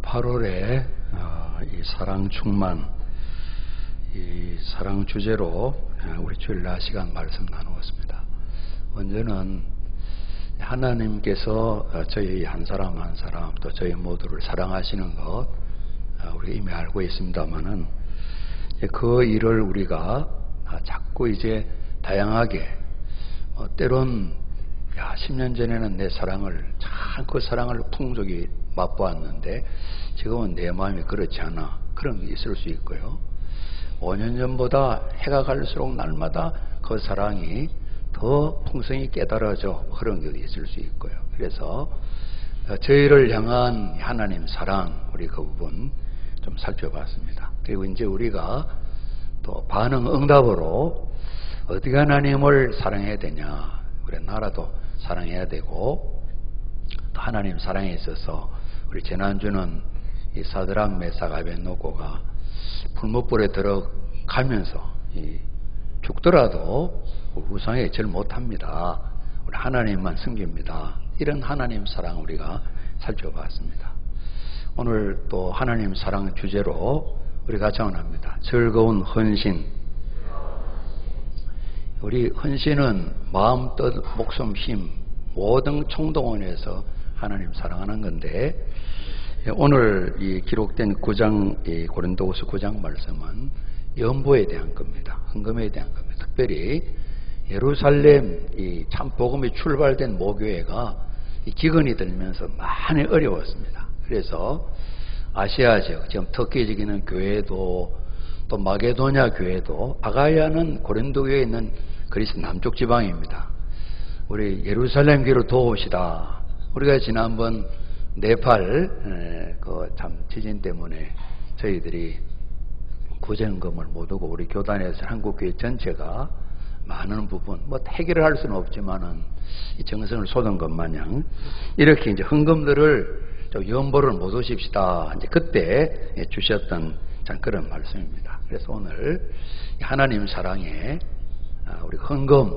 8월에 이 사랑 충만, 이 사랑 주제로 우리 주일 낮 시간 말씀 나누었습니다. 먼저는 하나님께서 저희 한 사람 한 사람 또 저희 모두를 사랑하시는 것 우리가 이미 알고 있습니다만은 그 일을 우리가 자꾸 이제 다양하게 때론 10년 전에는 내 사랑을 참 그 사랑을 풍족히 맛보았는데 지금은 내 마음이 그렇지 않아, 그런 게 있을 수 있고요. 5년 전보다 해가 갈수록 날마다 그 사랑이 더 풍성히 깨달아져, 그런 게 있을 수 있고요. 그래서 저희를 향한 하나님 사랑, 우리 그 부분 좀 살펴봤습니다. 그리고 이제 우리가 또 반응 응답으로 어떻게 하나님을 사랑해야 되냐, 우리 나라도 사랑해야 되고, 또 하나님 사랑에 있어서 우리 지난주는 이 사드락 메삭 아벳노고가 불못불에 들어가면서 죽더라도 우상에 절 못합니다. 우리 하나님만 섬깁니다. 이런 하나님 사랑 우리가 살펴봤습니다. 오늘 또 하나님 사랑 주제로 우리가 정합니다. 즐거운 헌신. 우리 헌신은 마음, 뜻, 목숨, 힘 모든 총동원해서 하나님 사랑하는 건데, 오늘 이 기록된 9장, 이 고린도후서 9장 말씀은 연보에 대한 겁니다. 헌금에 대한 겁니다. 특별히 예루살렘 이 참 복음이 출발된 모교회가 이 기근이 들면서 많이 어려웠습니다. 그래서 아시아 지역, 지금 터키 지역에 있는 교회도 또 마게도냐 교회도, 아가야는 고린도 교회에 있는 그리스 남쪽 지방입니다. 우리 예루살렘 교회로 도우시다. 우리가 지난번 네팔 그 참 지진 때문에 저희들이 구제금을 못 오고 우리 교단에서 한국교회 전체가 많은 부분 뭐 해결을 할 수는 없지만은 이 정성을 쏟은 것 마냥 이렇게 이제 헌금들을 좀 연보를 못 오십시다. 이제 그때 주셨던 참 그런 말씀입니다. 그래서 오늘 하나님 사랑에 우리 헌금,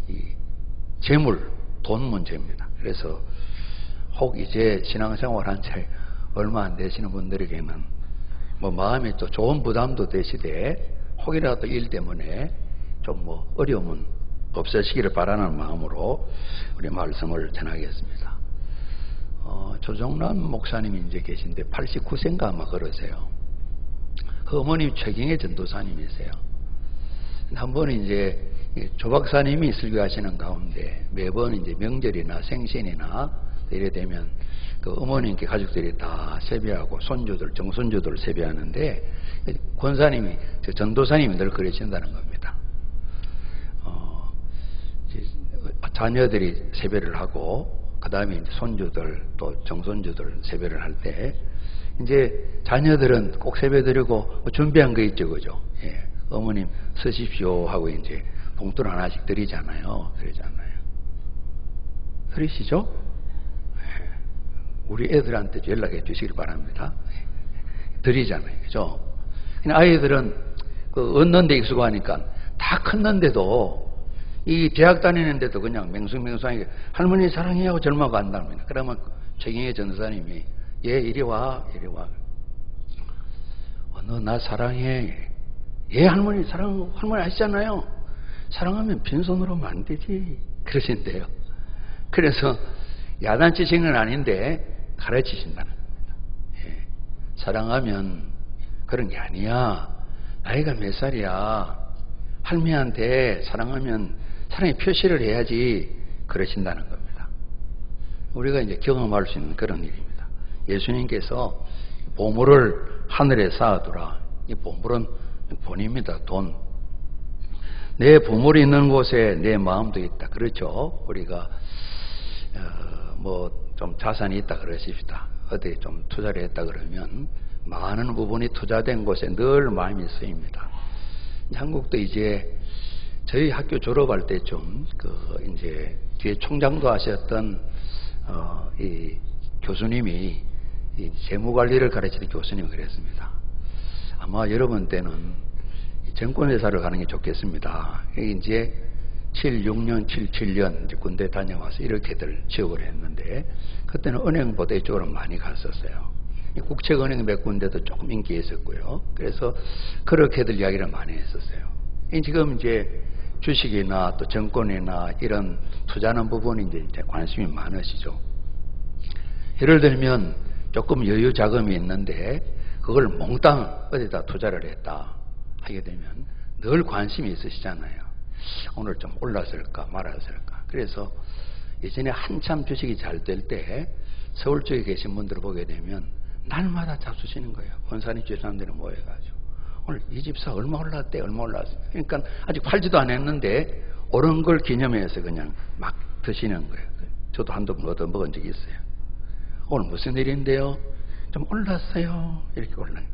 이 재물, 돈 문제입니다. 그래서 혹 이제 신앙생활 한 채 얼마 안 되시는 분들에게는 뭐 마음에 또 좋은 부담도 되시되 혹이라도 일 때문에 좀 뭐 어려움은 없으시기를 바라는 마음으로 우리 말씀을 전하겠습니다. 조정란 목사님이 이제 계신데 89세인가 아마 그러세요. 그 어머님 최경혜 전도사님이세요. 한 번 이제 조 박사님이 설교하시는 가운데 매번 이제 명절이나 생신이나 이래 되면 그 어머님께 가족들이 다 세배하고 손주들, 정손주들 세배하는데 권사님이, 전도사님이 늘 그러신다는 겁니다. 자녀들이 세배를 하고 그 다음에 이제 손주들 또 정손주들 세배를 할 때 이제 자녀들은 꼭 세배 드리고 준비한 거 있죠, 그죠? 예. 어머님 쓰십시오 하고 이제 봉투를 하나씩 드리잖아요. 그러잖아요. 그러시죠? 예. 우리 애들한테 연락해 주시길 바랍니다. 드리잖아요. 그죠? 그냥 아이들은 그 얻는 데 익숙하니까 다 컸는데도 이 대학 다니는데도 그냥 맹숭맹숭하게 할머니 사랑해요 절마고 간답니다. 그러면 최경혜 전도사님이 얘 이리 와, 이리 와. 너 나 사랑해. 예, 할머니 사랑, 할머니 아시잖아요. 사랑하면 빈손으로 하면 안 되지. 그러신대요. 그래서 야단치시는 아닌데 가르치신다는 겁니다. 예. 사랑하면 그런 게 아니야. 나이가 몇 살이야. 할머니한테 사랑하면 사랑의 표시를 해야지. 그러신다는 겁니다. 우리가 이제 경험할 수 있는 그런 일입니다. 예수님께서 보물을 하늘에 쌓아두라. 이 보물은 돈입니다. 돈. 내 보물이 있는 곳에 내 마음도 있다. 그렇죠? 우리가 뭐 좀 자산이 있다 그러십시다. 어디 좀 투자를 했다 그러면 많은 부분이 투자된 곳에 늘 마음이 쓰입니다. 한국도 이제 저희 학교 졸업할 때쯤 그 이제 뒤에 총장도 하셨던 이 교수님이 이 재무관리를 가르치는 교수님이 그랬습니다. 아마 여러분 때는 정권회사를 가는 게 좋겠습니다. 이제 76년, 77년 이제 군대 다녀와서 이렇게들 취업을 했는데 그때는 은행보다 이쪽으로 많이 갔었어요. 이 국책은행 몇 군데도 조금 인기가 있었고요. 그래서 그렇게들 이야기를 많이 했었어요. 지금 이제 주식이나 또 정권이나 이런 투자하는 부분이 이제 관심이 많으시죠. 예를 들면 조금 여유 자금이 있는데 그걸 몽땅 어디다 투자를 했다 하게 되면 늘 관심이 있으시잖아요. 오늘 좀 올랐을까 말았을까. 그래서 예전에 한참 주식이 잘 될 때 서울 쪽에 계신 분들을 보게 되면 날마다 잡수시는 거예요. 원산이 주위 사람들이 모여가지고 오늘 이 집사 얼마 올랐대 얼마 올랐어. 그러니까 아직 팔지도 안 했는데 오른 걸 기념해서 그냥 막 드시는 거예요. 저도 한두 번 얻어 먹은 적이 있어요. 오늘 무슨 일인데요? 좀 올랐어요. 이렇게 올라요.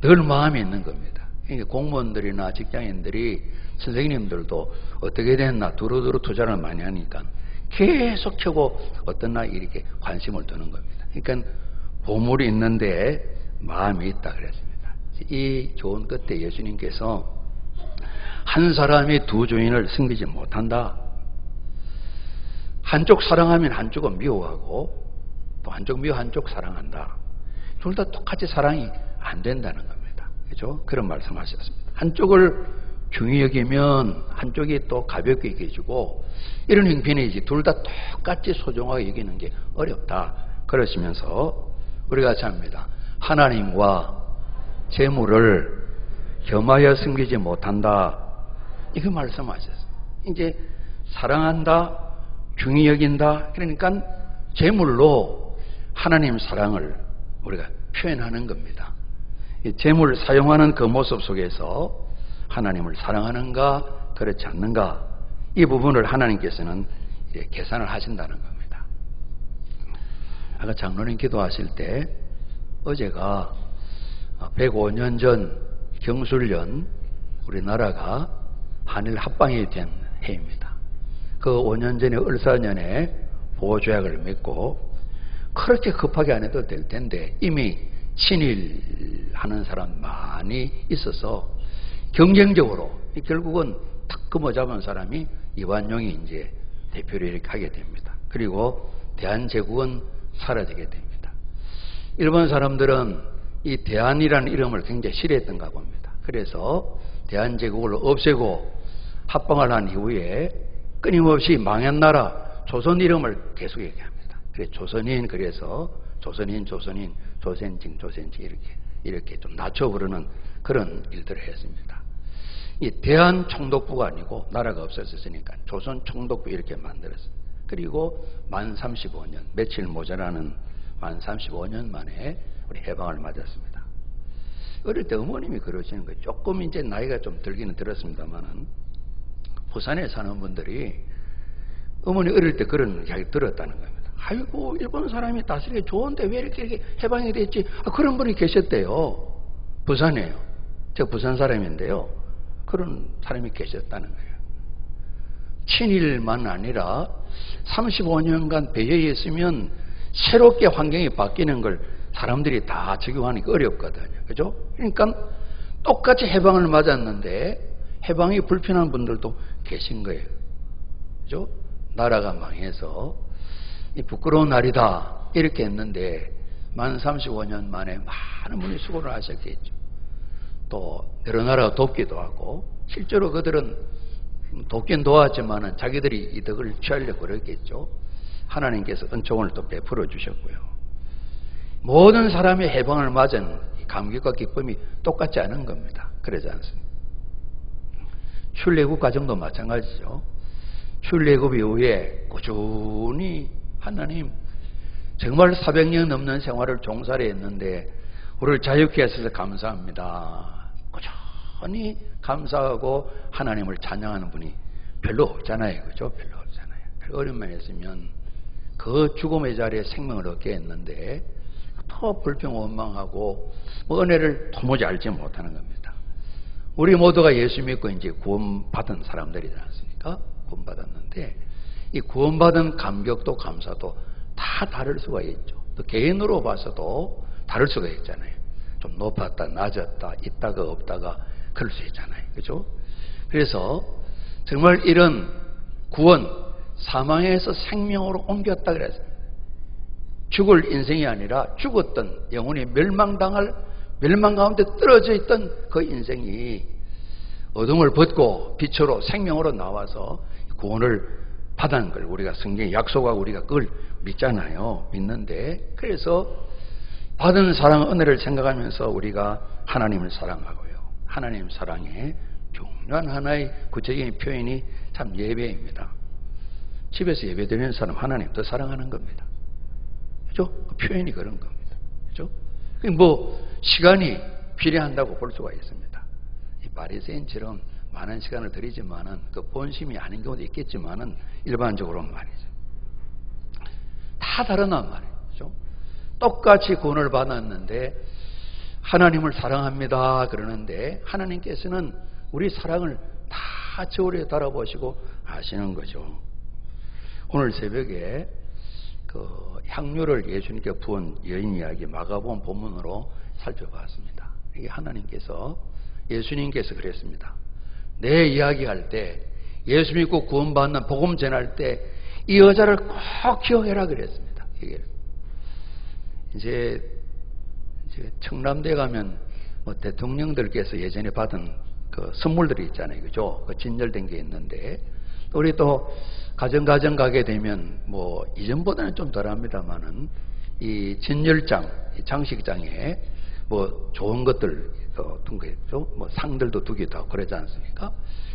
늘 마음이 있는 겁니다. 그러니까 공무원들이나 직장인들이 선생님들도 어떻게 됐나 두루두루 투자를 많이 하니까 계속 켜고 어떤 날 이렇게 관심을 두는 겁니다. 그러니까 보물이 있는데 마음이 있다 그랬습니다. 이 좋은 끝에 예수님께서 한 사람이 두 주인을 섬기지 못한다. 한쪽 사랑하면 한쪽은 미워하고 또 한쪽 미워 한쪽 사랑한다. 둘 다 똑같이 사랑이 안 된다는 겁니다. 그렇죠? 그런 말씀하셨습니다. 한쪽을 중히 여기면 한쪽이 또 가볍게 여겨지고 이런 형편이지 둘 다 똑같이 소중하게 여기는 게 어렵다. 그러시면서 우리가 같이 합니다. 하나님과 재물을 겸하여 섬기지 못한다. 이거 말씀하셨어요. 이제 사랑한다, 중히 여긴다. 그러니까 재물로 하나님 사랑을 우리가 표현하는 겁니다. 이 재물 사용하는 그 모습 속에서 하나님을 사랑하는가 그렇지 않는가 이 부분을 하나님께서는 계산을 하신다는 겁니다. 아까 장로님 기도하실 때 어제가 105년 전 경술년 우리나라가 한일 합방이 된 해입니다. 그 5년 전에 을사년에 보호조약을 맺고 그렇게 급하게 안 해도 될 텐데 이미 친일하는 사람 많이 있어서 경쟁적으로 결국은 탁 끊어잡은 사람이 이완용이 이제 대표를 이렇게 하게 됩니다. 그리고 대한제국은 사라지게 됩니다. 일본 사람들은 이 대한이라는 이름을 굉장히 싫어했던가 봅니다. 그래서 대한제국을 없애고 합방을 한 이후에 끊임없이 망한 나라 조선 이름을 계속 얘기합니다. 그래서 조선인 그래서 조선인 조선진 이렇게 좀 낮춰 부르는 그런 일들을 했습니다. 이 대한 총독부가 아니고 나라가 없어졌으니까 조선 총독부 이렇게 만들었어요. 그리고 만 35년 며칠 모자라는 만 35년 만에 우리 해방을 맞았습니다. 어릴 때 어머님이 그러시는 거예요. 조금 이제 나이가 좀 들기는 들었습니다만은 부산에 사는 분들이 어머니 어릴 때 그런 이야기 들었다는 겁니다. 아이고 일본 사람이 다스리기 좋은데 왜 이렇게 해방이 됐지? 그런 분이 계셨대요. 부산에요. 저 부산 사람인데요. 그런 사람이 계셨다는 거예요. 친일만 아니라 35년간 배제에 있으면 새롭게 환경이 바뀌는 걸 사람들이 다 적용하니까 어렵거든요. 그죠? 그러니까 똑같이 해방을 맞았는데 해방이 불편한 분들도 계신 거예요. 그죠? 나라가 망해서 이 부끄러운 날이다 이렇게 했는데 만 35년 만에 많은 분이 수고를 하셨겠죠. 또 여러 나라가 돕기도 하고 실제로 그들은 돕긴 도왔지만 자기들이 이득을 취하려고 그랬겠죠. 하나님께서 은총을 또 베풀어 주셨고요. 모든 사람의 해방을 맞은 감격과 기쁨이 똑같지 않은 겁니다. 그러지 않습니다. 출애굽 과정도 마찬가지죠. 출애굽 이후에 꾸준히 하나님 정말 400년 넘는 생활을 종살이 했는데 우리를 자유케 하셔서 감사합니다. 꾸준히 감사하고 하나님을 찬양하는 분이 별로 없잖아요. 그죠? 별로 없잖아요. 어려움만 했으면 그 죽음의 자리에 생명을 얻게 했는데 더 불평 원망하고 은혜를 도무지 알지 못하는 겁니다. 우리 모두가 예수 믿고 이제 구원받은 사람들이지 않습니까? 구원받았는데 이 구원받은 감격도 감사도 다 다를 수가 있죠. 또 개인으로 봐서도 다를 수가 있잖아요. 좀 높았다 낮았다 있다가 없다가 그럴 수 있잖아요. 그죠? 그래서 정말 이런 구원 사망에서 생명으로 옮겼다 그랬어요. 죽을 인생이 아니라 죽었던 영혼이 멸망 가운데 떨어져 있던 그 인생이 어둠을 벗고 빛으로 생명으로 나와서 구원을 받은 걸 우리가 성경에 약속하고 우리가 그걸 믿잖아요. 믿는데, 그래서 받은 사랑 은혜를 생각하면서 우리가 하나님을 사랑하고요. 하나님 사랑의 중요한 하나의 구체적인 표현이 참 예배입니다. 집에서 예배 드리는 사람 하나님 더 사랑하는 겁니다. 그죠? 그 표현이 그런 겁니다. 그죠? 뭐 시간이 필요한다고 볼 수가 있습니다. 이 바리새인처럼 많은 시간을 들이지만은 그 본심이 아닌 경우도 있겠지만은 일반적으로는 말이죠. 다 다르단 말이죠. 똑같이 구원을 받았는데 하나님을 사랑합니다 그러는데 하나님께서는 우리 사랑을 다 저울에 달아보시고 아시는 거죠. 오늘 새벽에 그 향유를 예수님께 부은 여인 이야기 마가복음 본문으로 살펴봤습니다. 이게 하나님께서 예수님께서 그랬습니다. 내 이야기할 때 예수 믿고 구원받는 복음 전할 때 이 여자를 꼭 기억해라 그랬습니다. 이제 청남대 가면 뭐 대통령들께서 예전에 받은 그 선물들이 있잖아요. 그죠? 그 진열된 게 있는데 우리 또 가정 가게 되면 뭐 이전보다는 좀 덜합니다만은 이 진열장, 이 장식장에 뭐 좋은 것들 둔거죠. 뭐 상들도 두기도 하고 그러지 않습니까?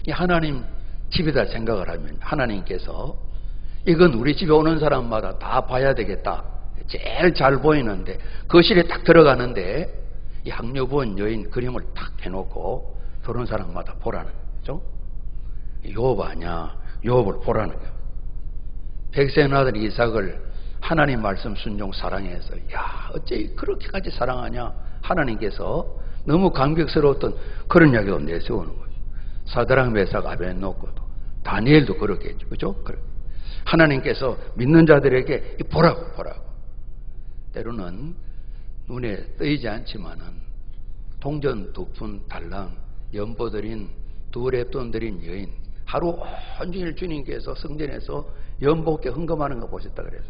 이 하나님 집에다 생각을 하면 하나님께서 이건 우리 집에 오는 사람마다 다 봐야 되겠다. 제일 잘 보이는데 거실에 딱 들어가는데 이 향유 부은 여인 그림을 딱 해놓고 그런 사람마다 보라는 거죠. 요업 아냐? 요업을 보라는 거예요. 백세의 아들 이삭을 하나님 말씀 순종 사랑해서 야 어째 그렇게까지 사랑하냐? 하나님께서 너무 감격스러웠던 그런 이야기도 내세우는 거죠. 사드락 메삭 아벤노고도 다니엘도 그렇게 했죠. 그죠? 하나님께서 믿는 자들에게 보라고. 때로는 눈에 뜨이지 않지만은 동전 2푼 달랑 연보 드린 2랩돈 드린 여인 하루 온종일 주님께서 성전에서 연복게 헌금하는 거 보셨다 그래서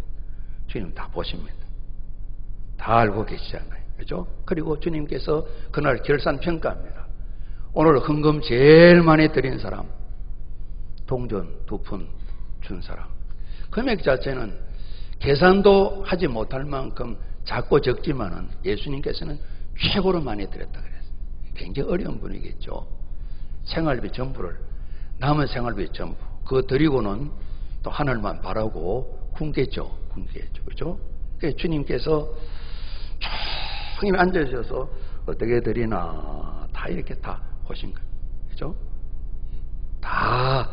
주님 다 보십니다. 다 알고 계시잖아요. 그죠? 그리고 주님께서 그날 결산 평가합니다. 오늘 헌금 제일 많이 드린 사람, 동전 2푼 준 사람. 금액 자체는 계산도 하지 못할 만큼 작고 적지만은 예수님께서는 최고로 많이 드렸다 그랬어요. 굉장히 어려운 분이겠죠. 생활비 전부를, 남은 생활비 전부, 그거 드리고는 또 하늘만 바라고 굶겠죠. 그죠? 그래서 주님께서 조용히 앉으셔서 어떻게 드리나 다 이렇게 다 보신 거예요. 그죠? 다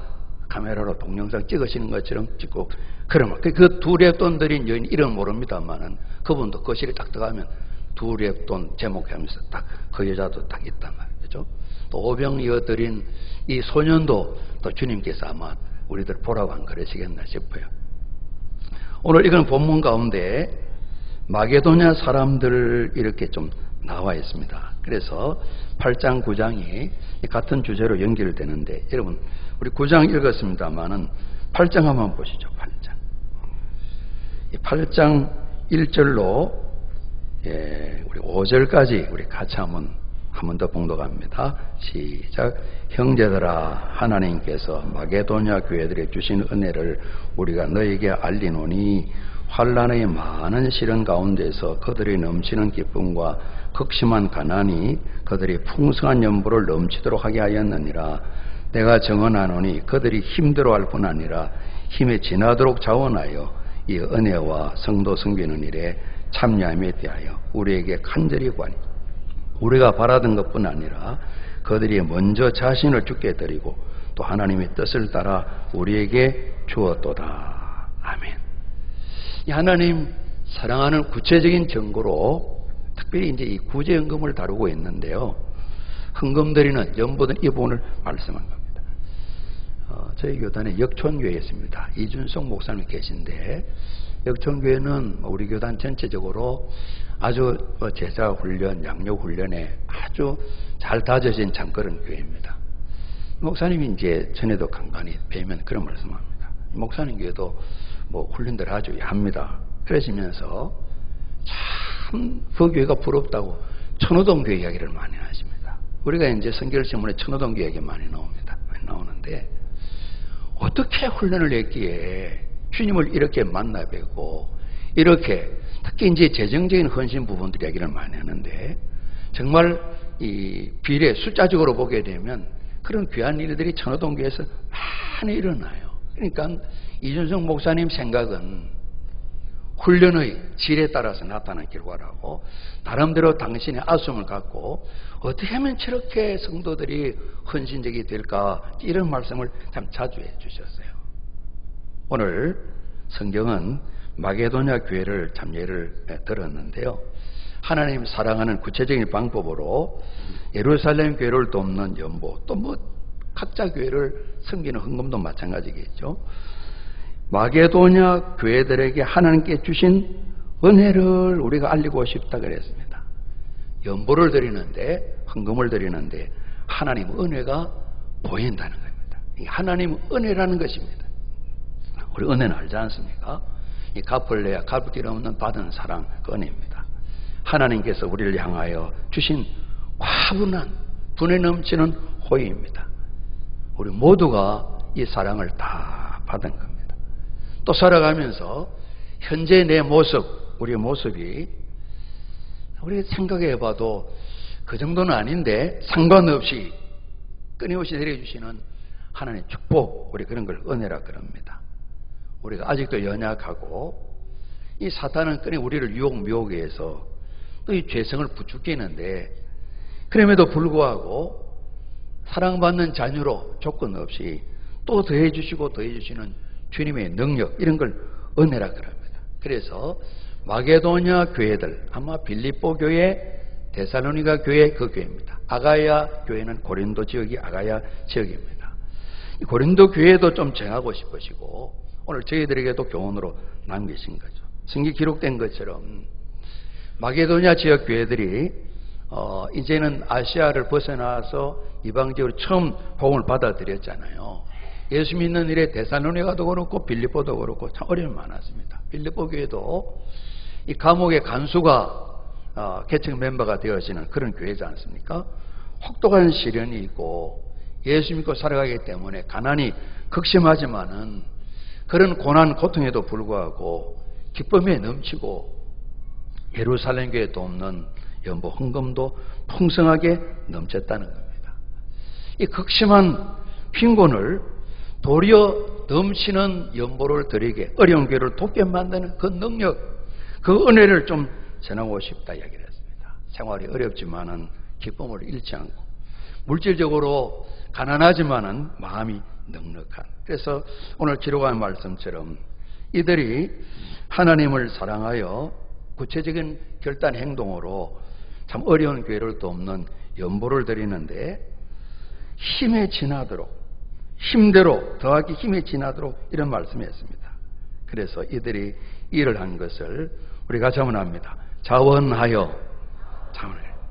카메라로 동영상 찍으시는 것처럼 찍고, 그러면 그 2랩돈 드린 여인 이름 모릅니다만은 그분도 거실에 딱 들어가면 2랩돈 제목하면서 딱 그 여자도 딱 있단 말이죠. 또 오병이어 드린 이 소년도 또 주님께서 아마 우리들 보라고 안 그러시겠나 싶어요. 오늘 이건 본문 가운데 마게도냐 사람들 이렇게 좀 나와 있습니다. 그래서 8장 9장이 같은 주제로 연결되는데 여러분 우리 9장 읽었습니다만은 8장 한번 보시죠. 8장 1절로 우리 5절까지 우리 같이 한 번 더 봉독합니다. 시작. 형제들아 하나님께서 마게도냐 교회들에 주신 은혜를 우리가 너에게 알리노니 환난의 많은 시련 가운데서 그들이 넘치는 기쁨과 극심한 가난이 그들이 풍성한 연보를 넘치도록 하게 하였느니라. 내가 정언하노니 그들이 힘들어할 뿐 아니라 힘에 지나도록 자원하여 이 은혜와 성도 섬기는 일에 참여함에 대하여 우리에게 간절히 구하니 우리가 바라던 것뿐 아니라 그들이 먼저 자신을 주께 드리고 또 하나님의 뜻을 따라 우리에게 주었도다. 아멘. 이 하나님 사랑하는 구체적인 증거로 특별히 이제 이 구제연금을 다루고 있는데요. 헌금 드리는 연보든 이 부분을 말씀한 겁니다. 저희 교단에 역촌교회 있습니다. 이준석 목사님 계신데 역촌교회는 우리 교단 전체적으로 아주 제자 훈련, 양육 훈련에 아주 잘 다져진 참 그런 교회입니다. 목사님이 이제 전에도 간간히 뵈면 그런 말씀합니다. 목사님 교회도 뭐 훈련들 아주 합니다. 그러시면서 참 그 교회가 부럽다고 천호동 교회 이야기를 많이 하십니다. 우리가 이제 성결신문에 천호동 교회 이야기 많이 나옵니다. 많이 나오는데 어떻게 훈련을 했기에 주님을 이렇게 만나 뵙고 이렇게 특히 이제 재정적인 헌신 부분들 이야기를 많이 하는데 정말 이 비례 숫자적으로 보게 되면 그런 귀한 일들이 천호동 교회에서 많이 일어나요. 그러니까 이준성 목사님 생각은 훈련의 질에 따라서 나타난 결과라고 나름대로 당신의 아쉬움을 갖고 어떻게 하면 저렇게 성도들이 헌신적이 될까 이런 말씀을 참 자주 해주셨어요. 오늘 성경은 마게도냐 교회를 참 예를 들었는데요. 하나님 사랑하는 구체적인 방법으로 예루살렘 교회를 돕는 연보 또 뭐 각자 교회를 섬기는 헌금도 마찬가지겠죠. 마게도냐 교회들에게 하나님께 주신 은혜를 우리가 알리고 싶다 그랬습니다. 연보를 드리는데 헌금을 드리는데 하나님 은혜가 보인다는 겁니다. 이게 하나님 은혜라는 것입니다. 우리 은혜는 알지 않습니까? 이 갚을 내야 갚을 길 없는 받은 사랑 그 은혜입니다. 하나님께서 우리를 향하여 주신 과분한 분에 넘치는 호의입니다. 우리 모두가 이 사랑을 다 받은 겁니다. 또 살아가면서 현재 내 모습, 우리의 모습이 우리 생각해봐도 그 정도는 아닌데 상관없이 끊임없이 내려주시는 하나님의 축복, 우리 그런 걸 은혜라 그럽니다. 우리가 아직도 연약하고 이 사탄은 끊임 우리를 유혹 해서 또 이 죄성을 부추기는데 그럼에도 불구하고 사랑받는 자녀로 조건 없이 또 더해주시고 더해주시는 주님의 능력 이런 걸 은혜라 그럽니다. 그래서 마게도냐 교회들 아마 빌립보 교회, 데살로니가 교회 그 교회입니다. 아가야 교회는 고린도 지역이 아가야 지역입니다. 이 고린도 교회도 좀 정하고 싶으시고 오늘 저희들에게도 교훈으로 남기신 거죠. 성경에 기록된 것처럼 마게도냐 지역 교회들이 이제는 아시아를 벗어나서 이방지역으로 처음 복음을 받아들였잖아요. 예수 믿는 일에 데살로니가도 그렇고 빌립보도 그렇고 참 어려움이 많았습니다. 빌립보 교회도 이 감옥의 간수가 개척 멤버가 되어지는 그런 교회지 않습니까? 혹독한 시련이 있고 예수 믿고 살아가기 때문에 가난이 극심하지만은 그런 고난 고통에도 불구하고 기쁨에 넘치고 예루살렘 교회에 돕는 연보 헌금도 풍성하게 넘쳤다는 겁니다. 이 극심한 빈곤을 도리어 넘치는 연보를 드리게 어려운 교회를 돕게 만드는 그 능력, 그 은혜를 좀 전하고 싶다 이야기를 했습니다. 생활이 어렵지만은 기쁨을 잃지 않고 물질적으로 가난하지만은 마음이 넉넉한. 그래서 오늘 기록한 말씀처럼 이들이 하나님을 사랑하여 구체적인 결단 행동으로 참 어려운 교회를 돕는 연보를 드리는데 힘에 지나도록 힘대로 더하기 힘에 지나도록 이런 말씀이었습니다. 그래서 이들이 일을 한 것을 우리가 자문합니다. 자원하여 그랬습니다.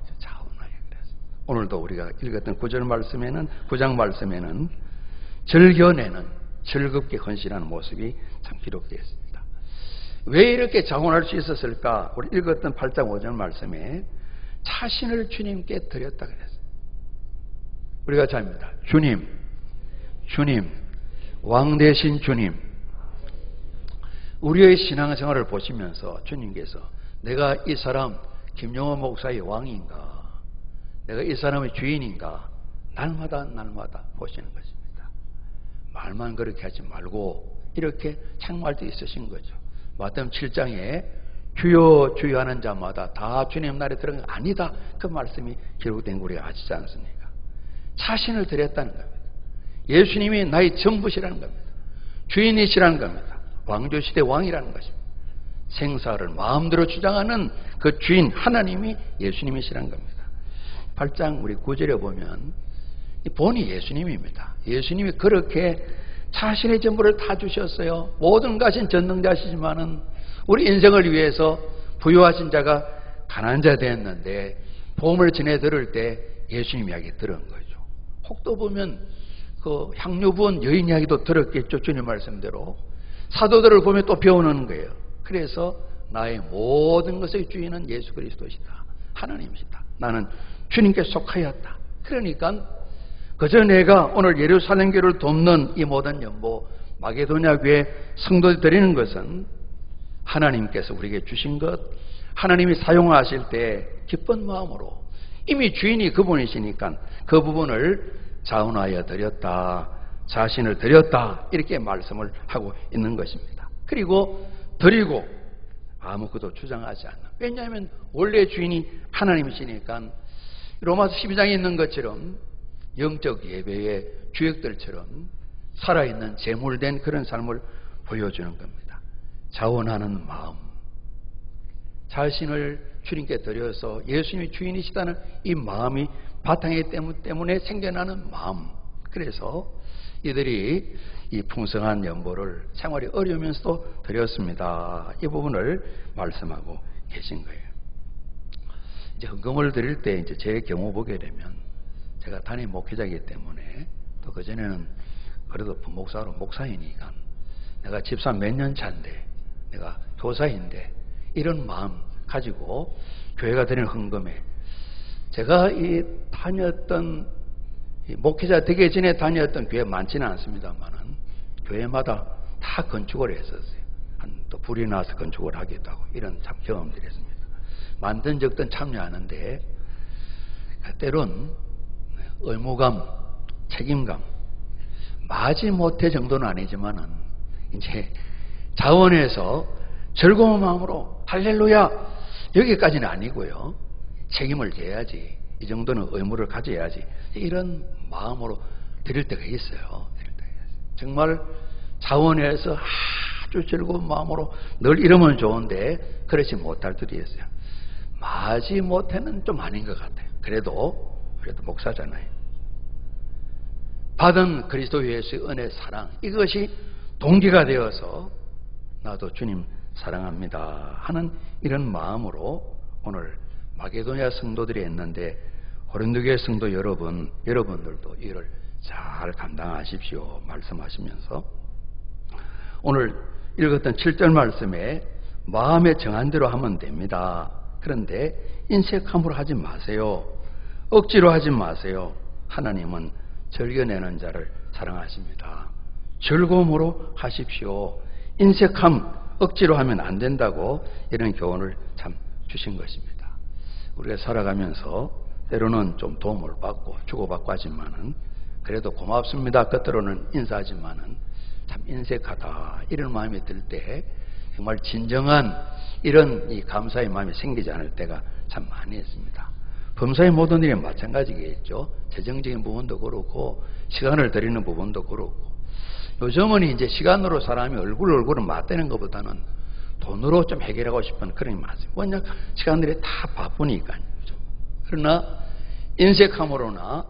오늘도 우리가 읽었던 9장 말씀에는 즐겨내는 즐겁게 헌신하는 모습이 참 기록되어 있습니다. 왜 이렇게 자원할 수 있었을까? 우리 읽었던 8장 5절 말씀에 자신을 주님께 드렸다 그랬어요. 우리가 자입니다. 주님, 왕 대신 주님. 우리의 신앙생활을 보시면서 주님께서 내가 이 사람 김용호 목사의 왕인가? 내가 이 사람의 주인인가? 날마다 보시는 것입니다. 말만 그렇게 하지 말고 이렇게 책망할 때 있으신 거죠. 마태복음 7장에 주여 주여 하는 자마다 다 주님 나라에 들어간 게 아니다. 그 말씀이 기록된 거 우리가 아시지 않습니까? 자신을 드렸다는 겁니다. 예수님이 나의 전부시라는 겁니다. 주인이시라는 겁니다. 왕조시대 왕이라는 것입니다. 생사를 마음대로 주장하는 그 주인 하나님이 예수님이시라는 겁니다. 8장 우리 9절에 보면 본이 예수님입니다. 예수님이 그렇게 자신의 전부를 다 주셨어요. 모든 것은 전능자시지만은 우리 인생을 위해서 부유하신 자가 가난한 자 되었는데 복음을 전해 들을 때 예수님 이야기 들은 거죠. 혹도 보면 그 향유 부은 여인 이야기도 들었겠죠. 주님 말씀대로. 사도들을 보면 또 배우는 거예요. 그래서 나의 모든 것의 주인은 예수 그리스도시다. 하나님이시다. 나는 주님께 속하였다. 그러니까 그저 내가 오늘 예루살렘 교회를 돕는 이 모든 연보 마게도냐 교회 성도들 드리는 것은 하나님께서 우리에게 주신 것, 하나님이 사용하실 때 기쁜 마음으로 이미 주인이 그분이시니까 그 부분을 자원하여 드렸다, 자신을 드렸다, 이렇게 말씀을 하고 있는 것입니다. 그리고 드리고 아무것도 주장하지 않는, 왜냐하면 원래 주인이 하나님이시니까 로마서 12장에 있는 것처럼 영적 예배의 주역들처럼 살아있는 제물된 그런 삶을 보여주는 겁니다. 자원하는 마음, 자신을 주님께 드려서 예수님이 주인이시다는 이 마음이 바탕에 때문에 생겨나는 마음. 그래서 이들이 이 풍성한 연보를 생활이 어려우면서도 드렸습니다. 이 부분을 말씀하고 계신 거예요. 이제 헌금을 드릴 때 이제 제 경우 보게 되면 제가 담임 목회자이기 때문에 또 그전에는 그래도 부목사로 목사이니까 내가 집사 몇 년 차인데 내가 교사인데 이런 마음 가지고 교회가 드리는 헌금에 제가 이 다녔던 목회자 되기 전에 다녔던 교회 많지는 않습니다만은 교회마다 다 건축을 했었어요. 또 불이 나서 건축을 하기도 하고 이런 참 경험들이 있습니다. 만든 적든 참여하는데 때론 의무감, 책임감, 마지못해 정도는 아니지만은 이제 자원해서 즐거운 마음으로 할렐루야 여기까지는 아니고요. 책임을 져야지. 이 정도는 의무를 가져야지. 이런 마음으로 드릴 때가 있어요. 정말 자원해서 아주 즐거운 마음으로 늘 이러면 좋은데 그렇지 못할 때도 있어요. 마지못해는 좀 아닌 것 같아요. 그래도 목사잖아요. 받은 그리스도 예수의 은혜, 사랑, 이것이 동기가 되어서 나도 주님 사랑합니다 하는 이런 마음으로 오늘 마게도냐 성도들이 했는데 고린도교회 성도 여러분들도 이를 잘 감당하십시오 말씀하시면서 오늘 읽었던 7절 말씀에 마음에 정한 대로 하면 됩니다. 그런데 인색함으로 하지 마세요. 억지로 하지 마세요. 하나님은 즐겨내는 자를 사랑하십니다. 즐거움으로 하십시오. 인색함, 억지로 하면 안 된다고 이런 교훈을 참 주신 것입니다. 우리가 살아가면서 때로는 좀 도움을 받고 주고받고 하지만은 그래도 고맙습니다 끝으로는 인사하지만은 참 인색하다 이런 마음이 들 때 정말 진정한 이런 이 감사의 마음이 생기지 않을 때가 참 많이 있습니다. 범사의 모든 일이 마찬가지겠죠. 재정적인 부분도 그렇고 시간을 드리는 부분도 그렇고 요즘은 이제 시간으로 사람이 얼굴을 맞대는 것보다는 돈으로 좀 해결하고 싶은 그런 맛이 워낙 시간들이 다 바쁘니까요. 그러나 인색함으로나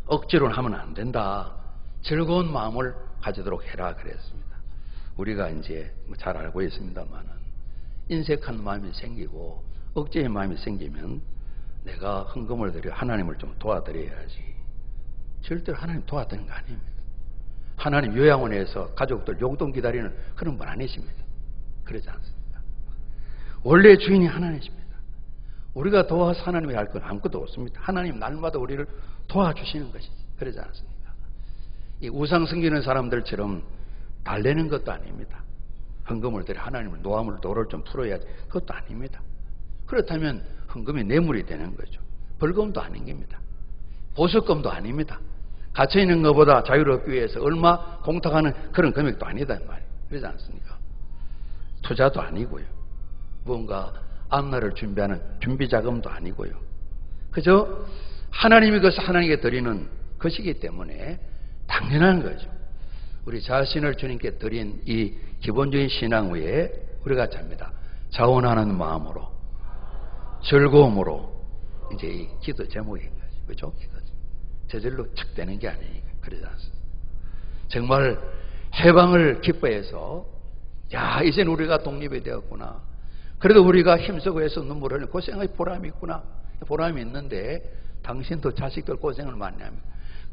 억지로 하면 안 된다. 즐거운 마음을 가지도록 해라 그랬습니다. 우리가 이제 잘 알고 있습니다만은 인색한 마음이 생기고 억제의 마음이 생기면 내가 헌금을 드려 하나님을 좀 도와드려야지. 절대로 하나님 도와드리는 거 아닙니다. 하나님 요양원에서 가족들 용돈 기다리는 그런 분 아니십니다. 그러지 않습니다. 원래 주인이 하나님이십니다. 우리가 도와서 하나님이 할 건 아무것도 없습니다. 하나님 날마다 우리를 도와주시는 것이지. 그러지 않습니까? 이 우상 섬기는 사람들처럼 달래는 것도 아닙니다. 헌금을 드려 하나님을 노를 좀 풀어야지. 그것도 아닙니다. 그렇다면 헌금이 뇌물이 되는 거죠. 벌금도 아닌 겁니다. 보석금도 아닙니다. 갇혀있는 것보다 자유롭기 위해서 얼마 공탁하는 그런 금액도 아니다 말이에요. 그러지 않습니까? 투자도 아니고요. 무언가 앞날을 준비하는 준비자금도 아니고요. 그저 하나님이 그것을 하나님께 드리는 것이기 때문에 당연한 거죠. 우리 자신을 주님께 드린 이 기본적인 신앙 위에 우리가 잡니다. 자원하는 마음으로 즐거움으로 이제 이 기도 제목인 거죠. 그렇죠? 저절로 척 되는 게 아니니까 그러지 않습니다. 정말 해방을 기뻐해서 야 이제는 우리가 독립이 되었구나. 그래도 우리가 힘쓰고 해서 눈물을 흘리는 고생의 보람이 있구나. 보람이 있는데 당신도 자식들 고생을 많이 하면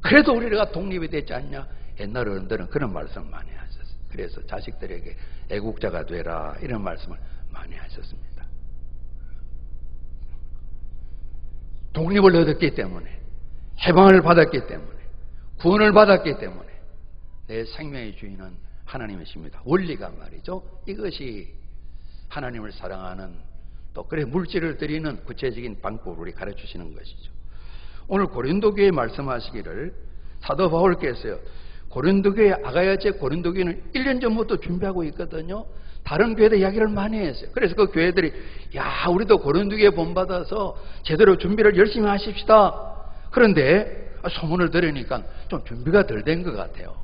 그래도 우리가 독립이 되지 않냐. 옛날 어른들은 그런 말씀을 많이 하셨어요. 그래서 자식들에게 애국자가 되라 이런 말씀을 많이 때문에 하셨습니다. 독립을 얻었기 때문에, 해방을 받았기 때문에, 구원을 받았기 때문에 내 생명의 주인은 하나님이십니다. 원리가 말이죠. 이것이 하나님을 사랑하는, 또 그래 물질을 드리는 구체적인 방법을 우리 가르치시는 것이죠. 오늘 고린도 교회 말씀하시기를 사도 바울께서요, 고린도 교회, 아가야제 고린도 교회는 1년 전부터 준비하고 있거든요. 다른 교회들 이야기를 많이 했어요. 그래서 그 교회들이 야, 우리도 고린도 교회 본받아서 제대로 준비를 열심히 하십시다. 그런데 소문을 들으니까 좀 준비가 덜 된 것 같아요.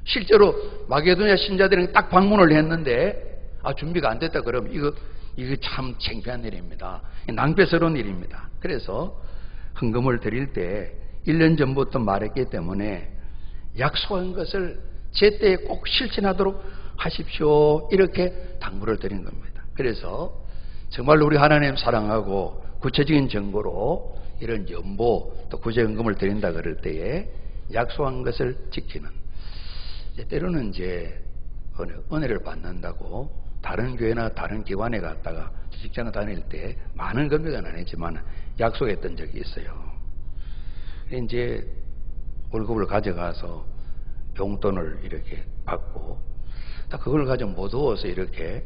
실제로 마게도냐 신자들은 딱 방문을 했는데 준비가 안 됐다 그러면 이거 참 창피한 일입니다. 낭패스러운 일입니다. 그래서 헌금을 드릴 때 1년 전부터 말했기 때문에 약속한 것을 제때에 꼭 실천하도록 하십시오. 이렇게 당부를 드린 겁니다. 그래서 정말로 우리 하나님 사랑하고 구체적인 증거로 이런 연보 또 구제헌금을 드린다 그럴 때에 약속한 것을 지키는, 때로는 이제 은혜를 받는다고 다른 교회나 다른 기관에 갔다가 직장을 다닐 때 많은 금액은 아니지만 약속했던 적이 있어요. 이제 월급을 가져가서 용돈을 이렇게 받고 그걸 가지고 못 얻어서 이렇게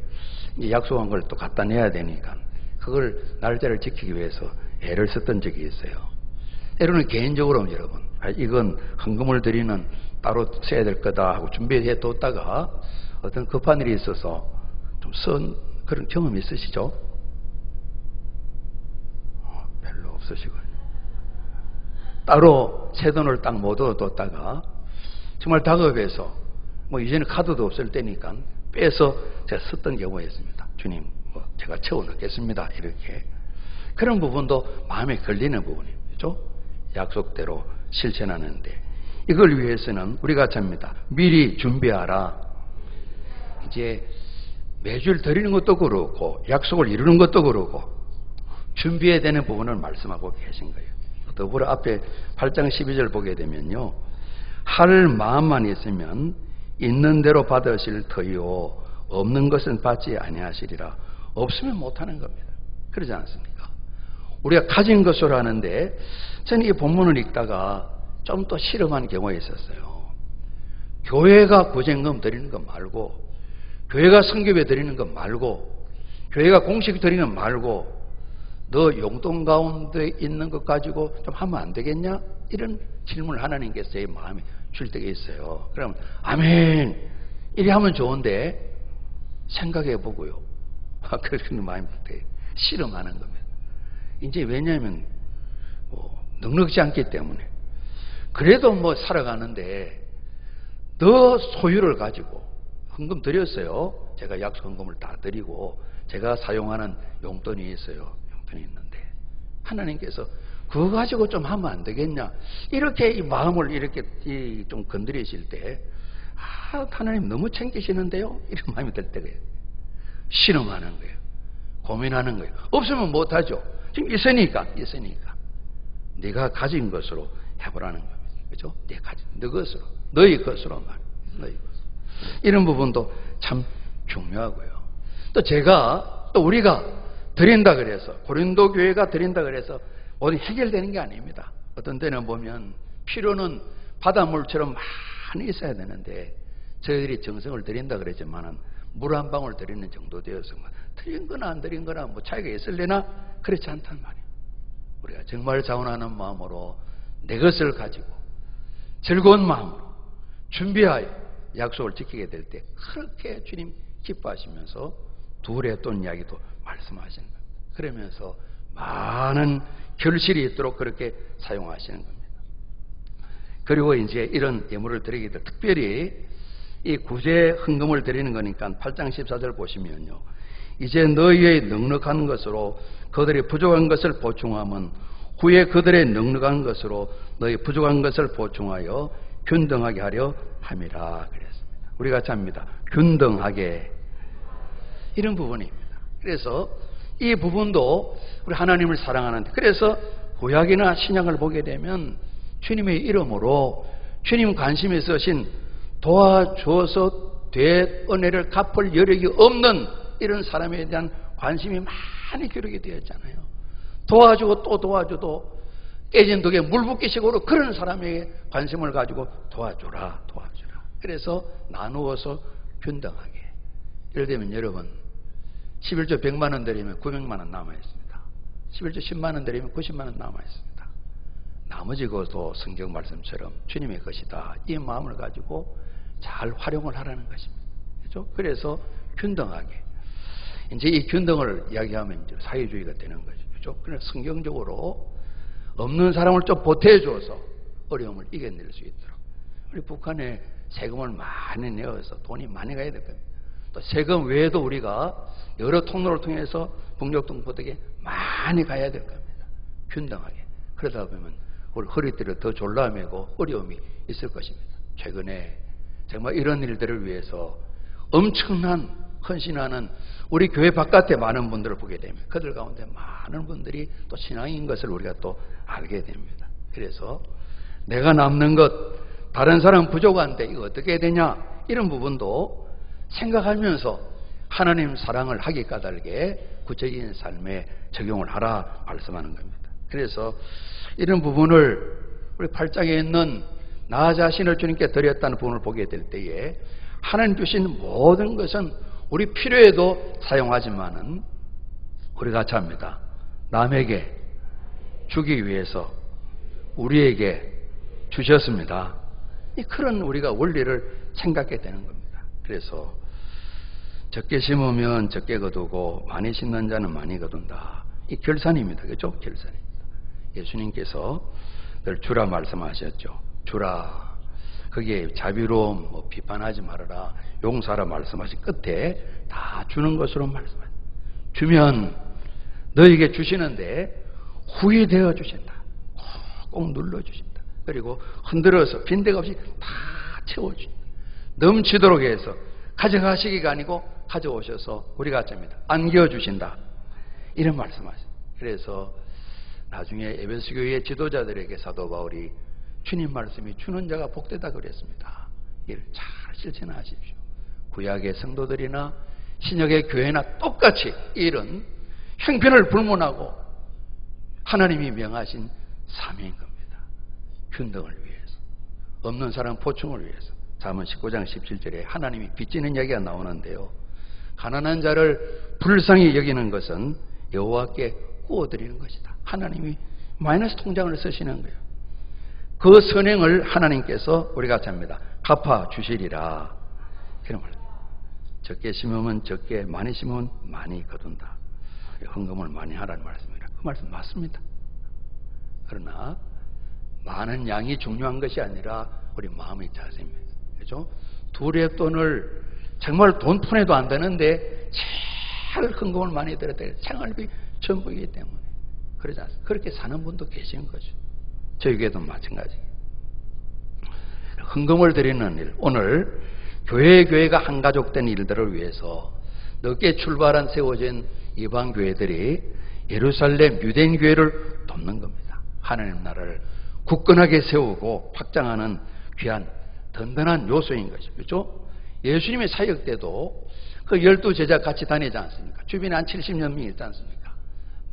이제 약속한 걸 또 갖다 내야 되니까 그걸 날짜를 지키기 위해서 애를 썼던 적이 있어요. 때로는 개인적으로 여러분, 이건 헌금을 드리는 따로 써야 될 거다 하고 준비해 뒀다가 어떤 급한 일이 있어서 좀 쓴 그런 경험이 있으시죠? 별로 없으시군요. 따로 새 돈을 딱 못 얻어뒀다가 정말 다급해서 이제는 카드도 없을 때니까 빼서 제가 썼던 경우가 있습니다. 주님, 제가 채워 넣겠습니다. 이렇게. 그런 부분도 마음에 걸리는 부분이죠. 약속대로 실천하는데 이걸 위해서는 우리가 잡니다. 미리 준비하라. 이제 매주일 드리는 것도 그렇고 약속을 이루는 것도 그렇고 준비해야 되는 부분을 말씀하고 계신 거예요. 더불어 앞에 8장 12절 보게 되면요, 할 마음만 있으면 있는 대로 받으실 터이요 없는 것은 받지 아니하시리라. 없으면 못하는 겁니다. 그러지 않습니까? 우리가 가진 것으로 하는데 저는 이 본문을 읽다가 좀 더 실험한 경우가 있었어요. 교회가 구제헌금 드리는 것 말고, 교회가 선교회 드리는 것 말고, 교회가 공식 드리는 것 말고 너 용돈 가운데 있는 것 가지고 좀 하면 안 되겠냐? 이런 질문을 하나님께서 제 마음에 줄 때가 있어요. 그럼 아멘 이리 하면 좋은데 생각해 보고요. 그런 마음이 돼요. 실험하는 겁니다. 이제 왜냐하면 넉넉지 않기 때문에. 그래도 살아가는데 너 소유를 가지고 헌금 드렸어요. 제가 약속 헌금을 다 드리고 제가 사용하는 용돈이 있어요. 용돈이 있는데 하나님께서 그거 가지고 좀 하면 안 되겠냐? 이렇게 이 마음을 이렇게 좀 건드리실 때 하나님 너무 챙기시는데요? 이런 마음이 들 때가 실험하는 거예요. 고민하는 거예요. 없으면 못하죠. 지금 있으니까 네가 가진 것으로 해보라는 겁니다. 그렇죠? 네 가진 너 것으로, 너희 것으로 말이에요. 너희 것으로. 이런 부분도 참 중요하고요. 또 우리가 드린다 그래서, 고린도 교회가 드린다 그래서 어디 해결되는 게 아닙니다. 어떤 때는 보면 필요는 바닷물처럼 많이 있어야 되는데 저희들이 정성을 드린다 그랬지만은 물 한 방울 드리는 정도 되어서 드린 거나 안 드린 거나 차이가 있을래나 그렇지 않단 말이에요. 우리가 정말 자원하는 마음으로 내 것을 가지고 즐거운 마음으로 준비하여 약속을 지키게 될 때 그렇게 주님 기뻐하시면서 둘의 돈 이야기도 말씀하시는 겁니다. 그러면서 많은 결실이 있도록 그렇게 사용하시는 겁니다. 그리고 이제 이런 예물을 드리기 때 특별히 이 구제 헌금을 드리는 거니까 8장 14절 보시면요, 이제 너희의 넉넉한 것으로 그들의 부족한 것을 보충하면 후에 그들의 넉넉한 것으로 너희 부족한 것을 보충하여 균등하게 하려 함이라 그랬습니다. 우리가 잡니다. 균등하게, 이런 부분입니다. 그래서 이 부분도 우리 하나님을 사랑하는데, 그래서 구약이나 신약을 보게 되면 주님의 이름으로 주님 관심이 있으신 도와주어서 될 은혜를 갚을 여력이 없는 이런 사람에 대한 관심이 많이 기울게 되었잖아요. 도와주고 또 도와줘도 깨진 독에 물 붓기 식으로 그런 사람에게 관심을 가지고 도와주라. 그래서 나누어서 균등하게. 예를 들면 여러분 11조 100만 원 드리면 900만 원 남아있습니다. 11조 10만 원 드리면 90만 원 남아있습니다. 나머지 것도 성경 말씀처럼 주님의 것이다. 이 마음을 가지고 잘 활용을 하라는 것입니다. 그렇죠? 그래서 균등하게. 이제 이 균등을 이야기하면 이제 사회주의가 되는 거죠. 그렇죠? 그래서 성경적으로 없는 사람을 좀 보태줘서 어려움을 이겨낼 수 있도록. 우리 북한에 세금을 많이 내어서 돈이 많이 가야 될 겁니다. 또 세금 외에도 우리가 여러 통로를 통해서 북녘동포덕에 많이 가야 될 겁니다. 균등하게. 그러다 보면 우리 허리띠를 더 졸라매고 어려움이 있을 것입니다. 최근에 정말 이런 일들을 위해서 엄청난 헌신하는 우리 교회 바깥에 많은 분들을 보게 됩니다. 그들 가운데 많은 분들이 또 신앙인 것을 우리가 또 알게 됩니다. 그래서 내가 남는 것, 다른 사람 부족한데 이거 어떻게 해야 되냐, 이런 부분도 생각하면서 하나님 사랑을 하기 까닭에 구체적인 삶에 적용을 하라 말씀하는 겁니다. 그래서 이런 부분을 우리 8장에 있는 나 자신을 주님께 드렸다는 부분을 보게 될 때에 하나님 주신 모든 것은 우리 필요에도 사용하지만은 우리 같이 합니다. 남에게 주기 위해서 우리에게 주셨습니다. 그런 우리가 원리를 생각하게 되는 겁니다. 그래서 적게 심으면 적게 거두고 많이 심는 자는 많이 거둔다. 이 결산입니다. 그렇죠? 결산입니다. 예수님께서 늘 주라 말씀하셨죠. 주라. 거기에 자비로움, 비판하지 말아라, 용서하라 말씀하신 끝에 다 주는 것으로 말씀하셨죠. 주면 너에게 주시는데 후회되어 주신다. 꼭 눌러주신다. 그리고 흔들어서 빈대가 없이 다 채워주신다. 넘치도록 해서 가져가시기가 아니고 가져오셔서 우리가 합니다. 안겨주신다. 이런 말씀하셨어요. 그래서 나중에 에베소 교회의 지도자들에게 사도 바울이 주님 말씀이 주는 자가 복되다 그랬습니다. 이를 잘 실천하십시오. 구약의 성도들이나 신약의 교회나 똑같이 이런 형편을 불문하고 하나님이 명하신 사명인 겁니다. 균등을 위해서, 없는 사람 보충을 위해서. 잠언 19장 17절에 하나님이 빚지는 이야기가 나오는데요. 가난한 자를 불쌍히 여기는 것은 여호와께 구워드리는 것이다. 하나님이 마이너스 통장을 쓰시는 거예요. 그 선행을 하나님께서 우리 같이 합니다. 갚아 주시리라. 그런 말입니다. 적게 심으면 적게, 많이 심으면 많이 거둔다. 헌금을 많이 하라는 말씀입니다. 그 말씀 맞습니다. 그러나 많은 양이 중요한 것이 아니라 우리 마음의 자세입니다. 그렇죠? 둘의 돈을 정말 돈 푼에도 안 되는데 잘 헌금을 많이 드렸다. 생활비 전부이기 때문에 그러지 않습니까? 그렇게 사는 분도 계신 거죠. 저희 교회도 마찬가지. 헌금을 드리는 일, 오늘 교회가 한가족된 일들을 위해서 늦게 출발한 세워진 이방 교회들이 예루살렘 유대인 교회를 돕는 겁니다. 하나님 나라를 굳건하게 세우고 확장하는 귀한 든든한 요소인 것이죠. 그렇죠? 예수님의 사역 때도 그 12제자 같이 다니지 않습니까? 주변에 한 70여 명이 있지 않습니까?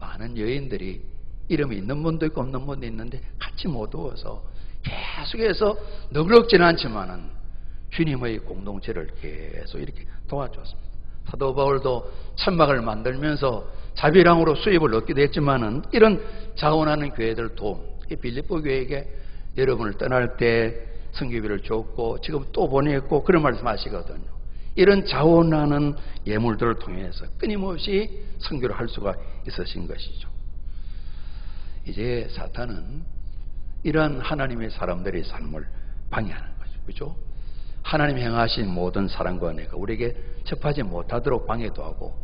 많은 여인들이 이름이 있는 분도 있고 없는 분도 있는데 같이 모두어서 계속해서 너그럽지는 않지만은 주님의 공동체를 계속 이렇게 도와줬습니다. 사도 바울도 천막을 만들면서 자비랑으로 수입을 얻기도 했지만은 이런 자원하는 교회들 도움, 빌립보 교회에게 여러분을 떠날 때 선교비를 줬고 지금 또 보냈고 그런 말씀하시거든요. 이런 자원하는 예물들을 통해서 끊임없이 선교를 할 수가 있으신 것이죠. 이제 사탄은 이러한 하나님의 사람들의 삶을 방해하는 거죠. 그렇죠? 하나님 행하신 모든 사랑과 은혜가 우리에게 접하지 못하도록 방해도 하고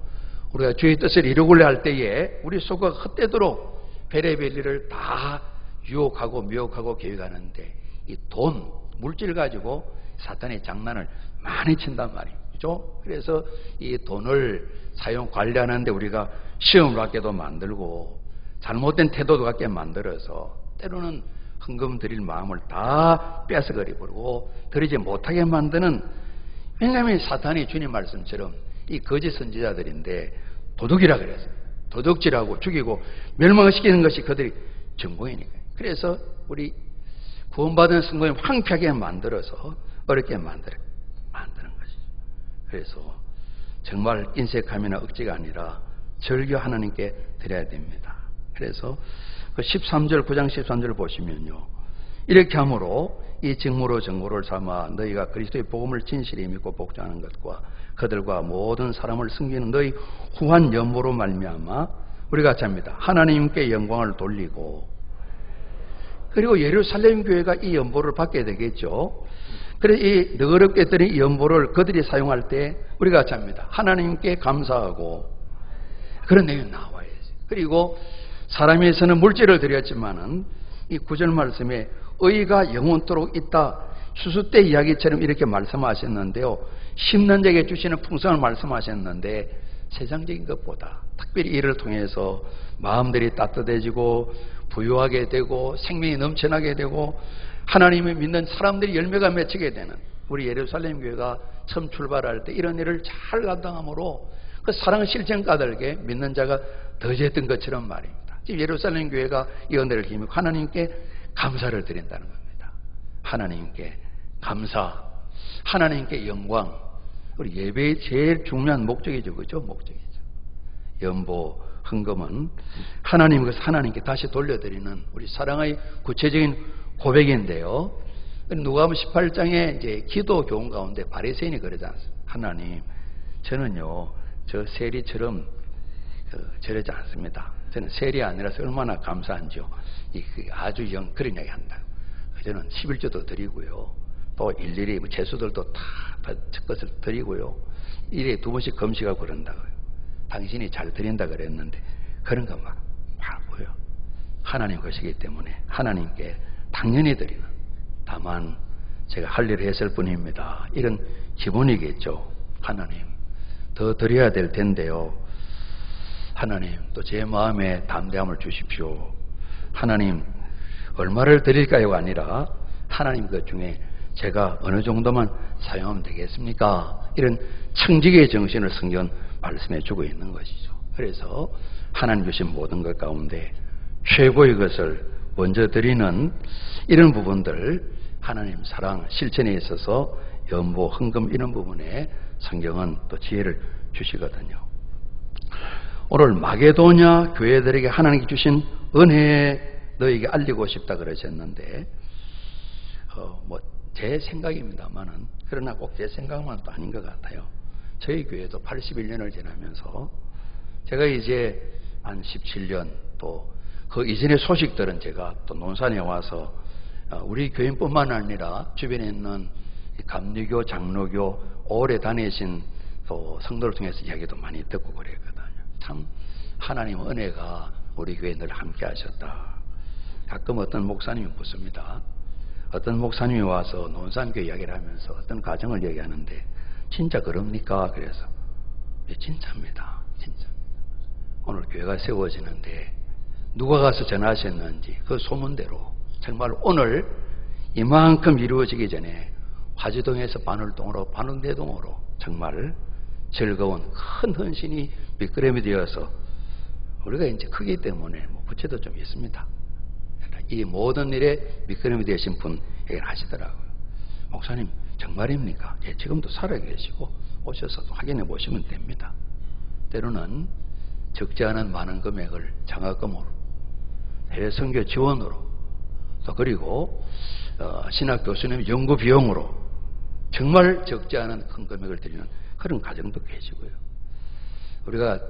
우리가 주의 뜻을 이루고자 할 때에 우리 속가 헛되도록 별의별 일을 다 유혹하고 미혹하고 계획하는데 이 돈, 물질 가지고 사탄의 장난을 많이 친단 말이에요. 그렇죠? 그래서 이 돈을 사용 관리하는데 우리가 시험을 받게도 만들고 잘못된 태도도 갖게 만들어서 때로는 헌금 드릴 마음을 다 뺏어버리고 드리지 못하게 만드는, 왜냐하면 사탄이 주님 말씀처럼 이 거짓 선지자들인데 도둑이라 그랬어요. 도둑질하고 죽이고 멸망시키는 것이 그들이 전공이니까. 그래서 우리 구원받은 성도님 황폐하게 만들어서 어렵게 만드는 것이죠. 그래서 정말 인색함이나 억지가 아니라 절교 하나님께 드려야 됩니다. 그래서 그 13절 9장 13절 보시면요. 이렇게 함으로 이 직무로 정보를 삼아 너희가 그리스도의 복음을 진실히 믿고 복종하는 것과 그들과 모든 사람을 섬기는 너희 후한 연보로 말미암아 우리가 잡니다. 하나님께 영광을 돌리고 그리고 예루살렘 교회가 이 연보를 받게 되겠죠. 그래서 이 너그럽게 드린 이 연보를 그들이 사용할 때 우리가 잡니다. 하나님께 감사하고 그런 내용이 나와야지. 그리고 사람에서는 물질을 드렸지만은 이 9절 말씀에 의가 영원토록 있다. 수수 때 이야기처럼 이렇게 말씀하셨는데요. 심는 자에게 주시는 풍성을 말씀하셨는데 세상적인 것보다 특별히 이를 통해서 마음들이 따뜻해지고 부유하게 되고 생명이 넘쳐나게 되고 하나님을 믿는 사람들이 열매가 맺히게 되는 우리 예루살렘 교회가 처음 출발할 때 이런 일을 잘 감당함으로 그 사랑 실천 까닭에 믿는 자가 더해졌던 것처럼 말입니다. 지금 예루살렘 교회가 이 은혜를 힘입고 하나님께 감사를 드린다는 겁니다. 하나님께 감사, 하나님께 영광. 우리 예배의 제일 중요한 목적이죠. 그죠? 목적이죠. 연보, 헌금은 하나님께 다시 돌려드리는 우리 사랑의 구체적인 고백인데요. 누가복음 18장에 이제 기도 교훈 가운데 바리새인이 그러지 않습니까? 하나님, 저는요, 저 세리처럼 저러지 않습니다. 저는 세리 아니라서 얼마나 감사한지요. 아주 그런 이야기 한다. 저는 11조도 드리고요. 또 일일이 제수들도 다 것을 드리고요. 일에 2번씩 금식하고 그런다고요. 당신이 잘 드린다 그랬는데 그런 거 막 보여. 하나님 것이기 때문에 하나님께 당연히 드리는. 다만 제가 할 일을 했을 뿐입니다. 이런 기본이겠죠. 하나님 더 드려야 될 텐데요. 하나님 또 제 마음에 담대함을 주십시오. 하나님 얼마를 드릴까요가 아니라 하나님 것 중에 제가 어느 정도만 사용하면 되겠습니까? 이런 청지기의 정신을 성경 말씀해 주고 있는 것이죠. 그래서 하나님 주신 모든 것 가운데 최고의 것을 먼저 드리는 이런 부분들 하나님 사랑 실천에 있어서 연보, 헌금 이런 부분에 성경은 또 지혜를 주시거든요. 오늘 마게도냐 교회들에게 하나님께 주신 은혜 너에게 알리고 싶다 그러셨는데 제 생각입니다만은 그러나 꼭 제 생각만도 아닌 것 같아요. 저희 교회도 81년을 지나면서 제가 이제 한 17년 또 그 이전의 소식들은 제가 또 논산에 와서 우리 교인뿐만 아니라 주변에 있는 감리교, 장로교 오래 다니신 또 성도를 통해서 이야기도 많이 듣고 그랬거든요. 참 하나님 은혜가 우리 교회에 늘 함께 하셨다. 가끔 어떤 목사님이 묻습니다. 어떤 목사님이 와서 논산교회 이야기를 하면서 어떤 가정을 얘기하는데 진짜 그럽니까? 그래서 진짜입니다. 진짜입니다. 오늘 교회가 세워지는데 누가 가서 전하셨는지 그 소문대로 정말 오늘 이만큼 이루어지기 전에 화지동에서 반월동으로 반원대동으로 정말 즐거운 큰 헌신이 밑그림이 되어서 우리가 이제 크기 때문에 부채도 좀 있습니다. 이 모든 일에 밑그림이 되신 분 얘기를 하시더라고요. 목사님 정말입니까? 예, 지금도 살아계시고 오셔서 확인해 보시면 됩니다. 때로는 적지 않은 많은 금액을 장학금으로 해외 선교 지원으로 또 그리고 신학 교수님 연구 비용으로 정말 적지 않은 큰 금액을 드리는 그런 가정도 계시고요. 우리가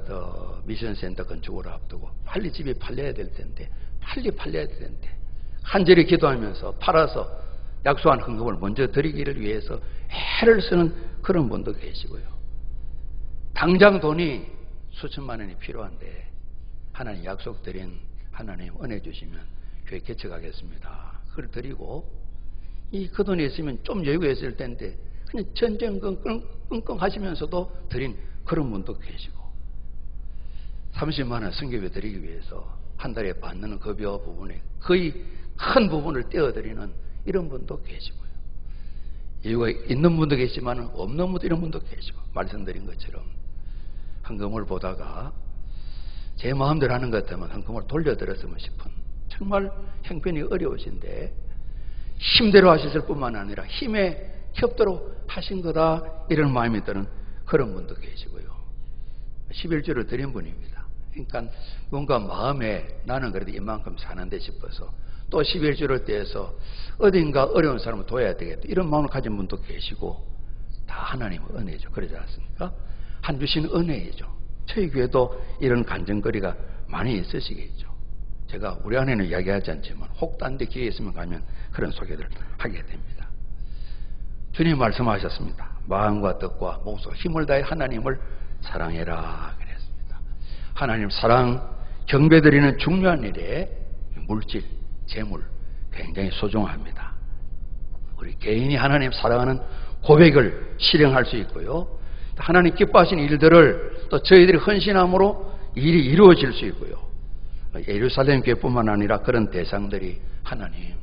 미션센터 건축을 앞두고 빨리 집이 팔려야 될 텐데 빨리 팔려야 될 텐데 간절히 기도하면서 팔아서 약속한 헌금을 먼저 드리기를 위해서 애를 쓰는 그런 분도 계시고요. 당장 돈이 수천만 원이 필요한데 하나님 약속드린 하나님 은혜 주시면 교회 개척하겠습니다. 그걸 드리고 그 돈이 있으면 좀 여유가 있을 텐데 그냥 전쟁 끙끙 하시면서도 드린 그런 분도 계시고 30만 원 선교비 드리기 위해서 한 달에 받는 급여 부분에 거의 큰 부분을 떼어드리는 이런 분도 계시고요. 여유가 있는 분도 계시지만 없는 분도 이런 분도 계시고 말씀드린 것처럼 헌금을 보다가 제 마음대로 하는 것 같으면 헌금을 돌려드렸으면 싶은, 정말 형편이 어려우신데 힘대로 하셨을 뿐만 아니라 힘에 협도록 하신 거다, 이런 마음이 드는 그런 분도 계시고요. 11주를 드린 분입니다. 그러니까 뭔가 마음에 나는 그래도 이만큼 사는데 싶어서 또 11주를 떼서 어딘가 어려운 사람을 도와야 되겠다, 이런 마음을 가진 분도 계시고, 다 하나님의 은혜죠. 그러지 않습니까? 한 주신 은혜이죠. 저희 교회도 이런 간증거리가 많이 있으시겠죠. 제가 우리 안에는 이야기하지 않지만 혹 딴 데 기회 있으면 가면 그런 소개를 하게 됩니다. 주님 말씀하셨습니다. 마음과 뜻과 몸소 힘을 다해 하나님을 사랑해라 그랬습니다. 하나님 사랑, 경배드리는 중요한 일에 물질, 재물 굉장히 소중합니다. 우리 개인이 하나님 사랑하는 고백을 실행할 수 있고요, 하나님 기뻐하시는 일들을 또 저희들이 헌신함으로 일이 이루어질 수 있고요. 예루살렘 교회뿐만 아니라 그런 대상들이 하나님,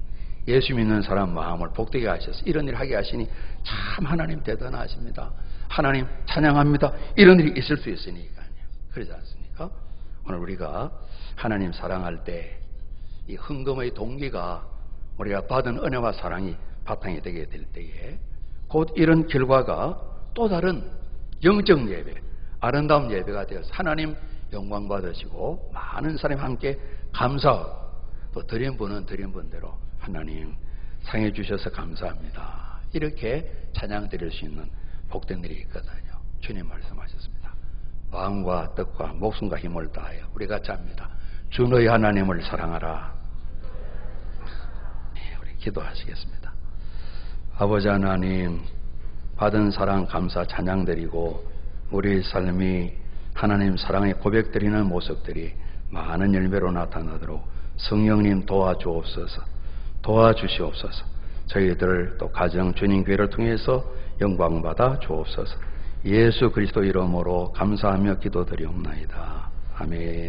예수 믿는 사람 마음을 복되게 하셔서 이런 일을 하게 하시니 참 하나님 대단하십니다, 하나님 찬양합니다, 이런 일이 있을 수 있으니까요. 그러지 않습니까? 오늘 우리가 하나님 사랑할 때 이 헌금의 동기가 우리가 받은 은혜와 사랑이 바탕이 되게 될 때에 곧 이런 결과가 또 다른 영적 예배, 아름다운 예배가 되어서 하나님 영광 받으시고 많은 사람이 함께 감사하고, 또 드린 분은 드린 분대로 하나님 상해 주셔서 감사합니다, 이렇게 찬양 드릴 수 있는 복된 일이 있거든요. 주님 말씀하셨습니다. 마음과 뜻과 목숨과 힘을 다하여 우리 같이 합니다. 주 너희 하나님을 사랑하라. 네, 우리 기도하시겠습니다. 아버지 하나님, 받은 사랑 감사 찬양 드리고 우리 삶이 하나님 사랑의 고백드리는 모습들이 많은 열매로 나타나도록 성령님 도와주옵소서, 도와주시옵소서. 저희들 또 가정 주님 교회를 통해서 영광받아 주옵소서. 예수 그리스도 이름으로 감사하며 기도드리옵나이다. 아멘.